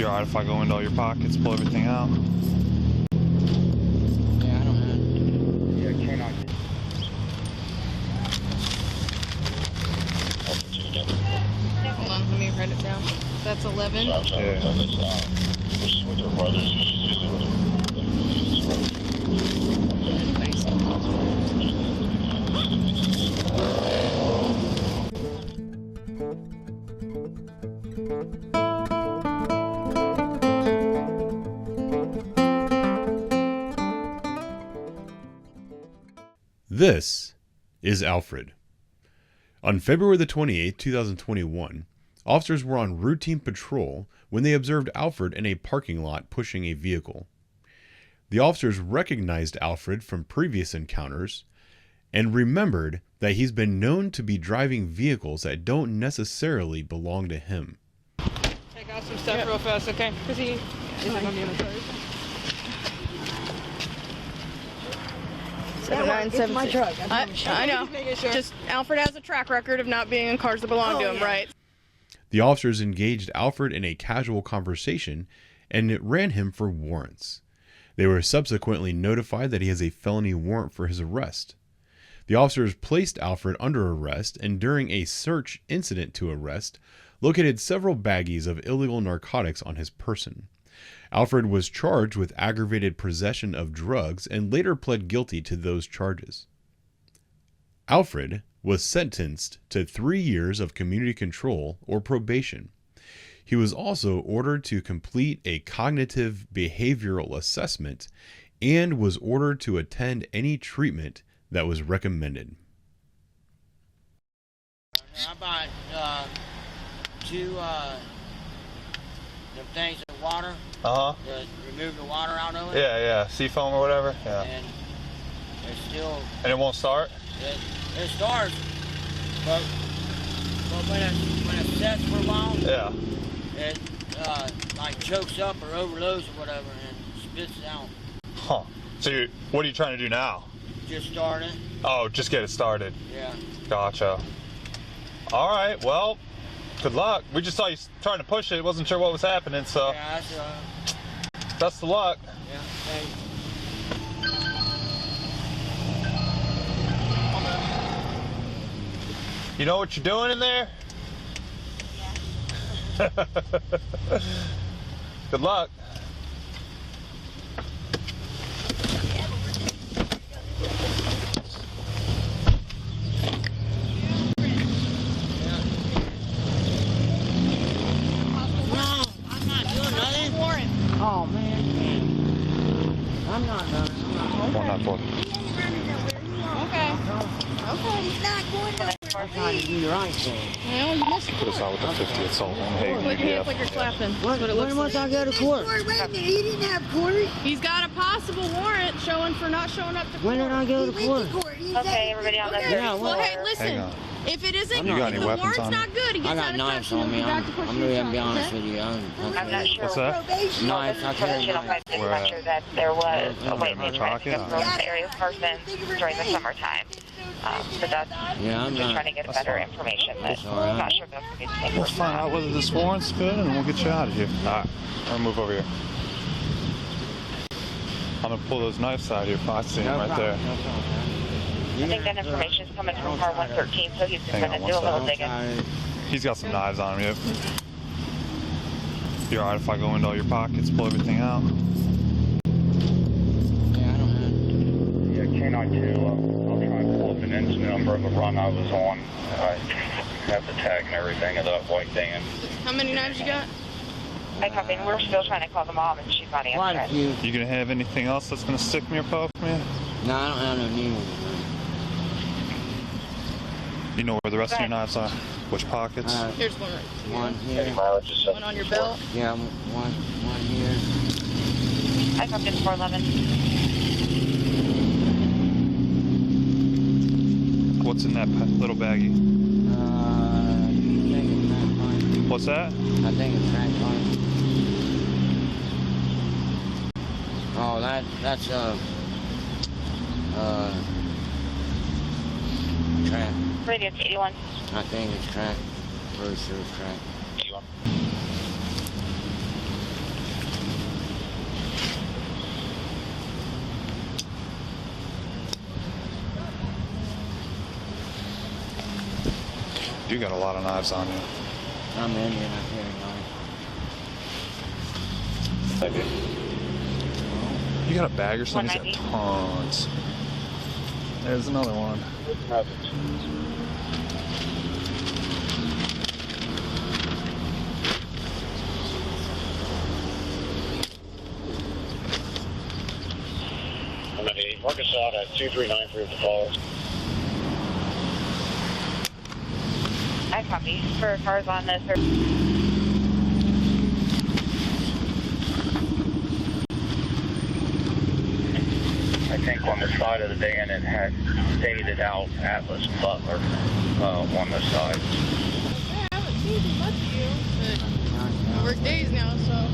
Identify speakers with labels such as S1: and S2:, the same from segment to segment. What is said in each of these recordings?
S1: You alright if I go into all your pockets, pull everything out?
S2: Yeah, I don't have.
S3: Yeah, canine.
S4: Hold on, let me write it down. That's 11.
S5: This is Alfred. On February the 28th, 2021, officers were on routine patrol when they observed Alfred in a parking lot pushing a vehicle. The officers recognized Alfred from previous encounters and remembered that he's been known to be driving vehicles that don't necessarily belong to him.
S4: Take out some stuff real fast, okay? Because he isn't going to be in the car.
S6: It's my truck.
S4: I know. Just Alfred has a track record of not being in cars that belong to him, right?
S5: The officers engaged Alfred in a casual conversation and ran him for warrants. They were subsequently notified that he has a felony warrant for his arrest. The officers placed Alfred under arrest and during a search incident to arrest, located several baggies of illegal narcotics on his person. Alfred was charged with aggravated possession of drugs and later pled guilty to those charges. Alfred was sentenced to 3 years of community control or probation. He was also ordered to complete a cognitive behavioral assessment and was ordered to attend any treatment that was recommended.
S2: How about two them things of water?
S1: Uh-huh.
S2: To remove the water out of it?
S1: Yeah, seafoam or whatever. Yeah.
S2: And it's still...
S1: And it won't start?
S2: It starts, but when it sets for a while,
S1: Yeah.
S2: it like chokes up or overloads or whatever and spits it out.
S1: Huh. So what are you trying to do now?
S2: Just start it.
S1: Oh, just get it started.
S2: Yeah.
S1: Gotcha. All right, well, good luck. We just saw you trying to push it. Wasn't sure what was happening, so
S2: Yeah, that's
S1: best of luck.
S2: yeah, thanks.
S1: You know what you're doing in there? Yeah. Good luck.
S2: Oh man, I'm not done.
S1: 194.
S4: Okay.
S6: He's not going to
S2: I'm trying to do the right thing.
S4: Well, you missed
S1: Put us out with the 50 assault on Hagen.
S4: Put your hands like you're slapping. That's what it looks
S2: When must
S4: like.
S2: I go to court?
S6: Wait a minute, he didn't have court.
S4: He's got a possible warrant showing for not showing up to court.
S2: When did I go to
S6: He went
S2: court?
S6: to court. He
S7: Okay,
S6: said-
S7: everybody on that.
S2: Yeah,
S4: Well, hey,
S1: Hang
S4: listen.
S1: on.
S4: If it isn't,
S1: You got
S4: if
S1: any
S4: the
S1: weapons
S4: warrant's
S1: on
S4: not
S1: you?
S4: good, he
S2: I
S4: gets
S2: got
S4: out of
S2: knives
S4: custody.
S2: on me.
S4: He'll be back to court
S2: I'm really gonna be
S4: shop,
S2: honest
S4: okay?
S2: with you.
S7: I'm not sure.
S1: What's that?
S6: Probation.
S2: Knives, I carry
S7: Information on my
S2: knives.
S7: dispatcher that there was a
S1: Where?
S7: lady trying to go from the area of Parsons during the summertime. So that's
S2: Yeah, I'm
S7: just
S2: not.
S7: trying to get better information. But
S2: That's all right.
S7: I'm not sure if that's the same
S1: We'll
S7: person.
S1: find out whether this warrant's good and we'll get you out of here. All right, I'll move over here. I'm gonna pull those knives out of your pocket. I see them right there.
S2: No problem.
S7: I think that information is coming from car 113, so he's just
S1: Hang
S7: going
S1: on
S7: to
S1: one
S7: do a little
S1: second.
S7: digging.
S1: He's got some knives on him, yep. You alright if I go into all your pockets, pull everything out?
S2: Yeah, I don't have.
S3: Yeah, canine 2. I'll try and pull up an engine number of the run I was on. I have the tag and everything of that white van.
S4: How many knives you got?
S7: I copy. We're still trying to call the mom, and she's not
S2: Quite a
S7: answering.
S2: few.
S1: You gonna have anything else that's gonna stick in your poke, man?
S2: No, I don't have no needles.
S1: You know where the rest of your knives are? Which pockets?
S4: Here's one right
S2: One here.
S4: One on your belt.
S2: Yeah, one here.
S7: I copied 411.
S1: What's in that little baggie?
S2: I think it's crack pipe.
S1: What's that?
S2: I think it's crack pipe. Oh, that's crack.
S7: Radio to 81.
S2: I think it's crack. Pretty sure it's crack.
S7: 81.
S1: You got a lot of knives on you.
S2: I'm Indian, I carry knives.
S1: You got a bag or something? He's got tons. There's another one.
S3: I'm at 8. Mark us out at 2393 at the falls.
S7: I copy. For cars on this.
S3: I think on the side of the van it had stated out Atlas Butler on the side.
S4: I haven't seen too much of you, but I work days now, so.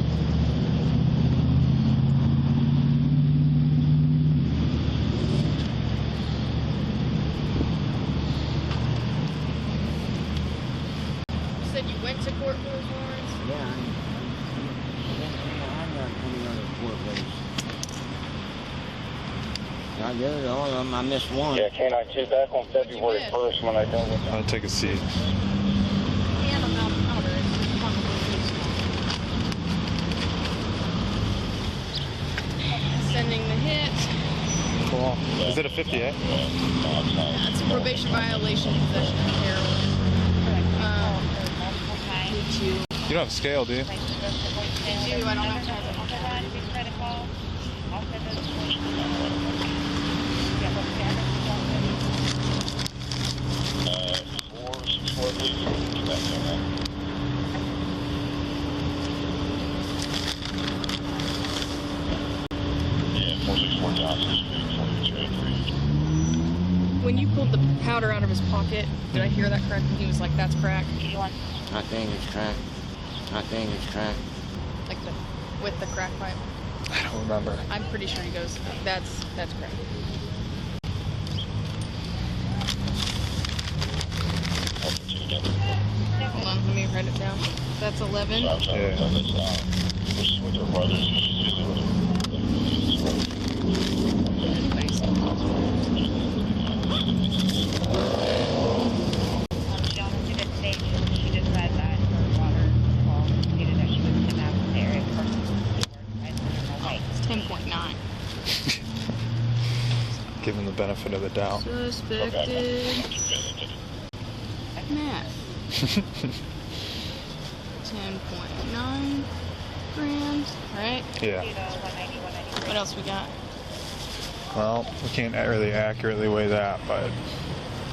S4: You said you went to court for those warrants?
S2: Yeah, I'm not coming out of court case. I did all of them. I missed one.
S3: Yeah, K92 back on February 1st when I dealt with
S1: I'll take a seat.
S4: And I'm out of powder. It's probably sending the hit.
S1: Cool. Is it a 58?
S4: Yeah, it's a probation violation, possession of heroin. Need you.
S1: You don't have a scale, do you?
S4: I do. I don't have to have it. When you pulled the powder out of his pocket, did I hear that correctly? He was like, "That's crack."
S2: I think it's crack. I think it's crack.
S4: Like with the crack pipe.
S1: I don't remember.
S4: I'm pretty sure he goes, "That's crack." Hold on, let me write it down. That's 11. It's 10.9.
S1: Give him the benefit of the doubt.
S4: Suspected meth. 10.9 grams, right?
S1: Yeah.
S4: What else we got?
S1: Well, we can't really accurately weigh that, but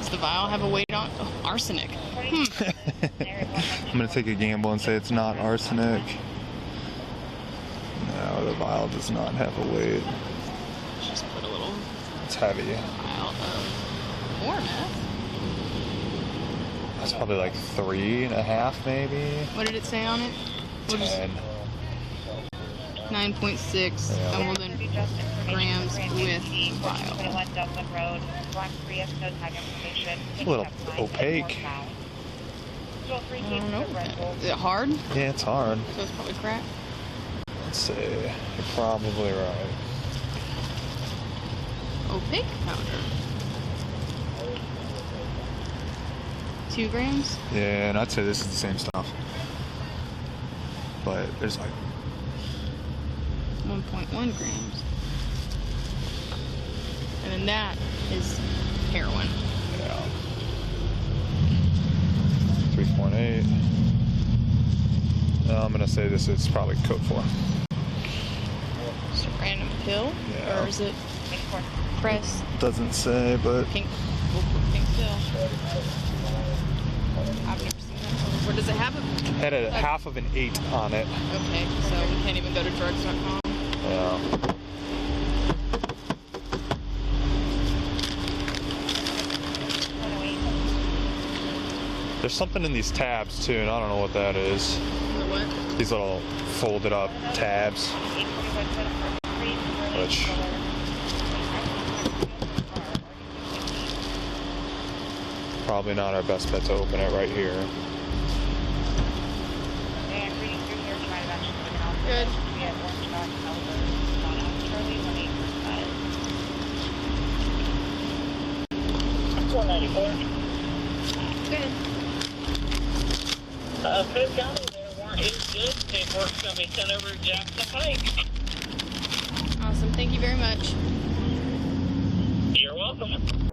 S4: Does the vial have a weight on? Oh, arsenic.
S1: I'm gonna take a gamble and say it's not arsenic. No, the vial does not have a weight.
S4: Just put a little
S1: It's heavy.
S4: vial of more meth.
S1: That's probably like 3.5, maybe.
S4: What did it say on it? What is
S1: 10.
S4: 9.6
S1: Yeah.
S4: golden grams with vial.
S1: A little opaque.
S4: I don't know. Is it hard?
S1: Yeah, it's hard.
S4: So it's probably crack.
S1: Let's see. You're probably right.
S4: Opaque powder. 2 grams?
S1: Yeah, and I'd say this is the same stuff. But there's like
S4: 1.1 grams. And then that is heroin.
S1: Yeah. 3.8. I'm gonna say this is probably code 4.
S4: Just a random pill?
S1: Yeah.
S4: Or is it press
S1: Doesn't say, but
S4: pink? We'll put pink pill. I've never seen that. Where does it have it?
S1: had a half of an 8 on it.
S4: Okay, so we can't even go to drugs.com.
S1: Yeah. There's something in these tabs too, and I don't know what that is.
S4: The what?
S1: These little folded up tabs. Which probably not our best bet to open it right here.
S4: Good. Good.
S8: Cook County, their warrant is good. Paperwork's going to be sent over to Jackson Pike.
S4: Awesome. Thank you very much.
S8: You're welcome.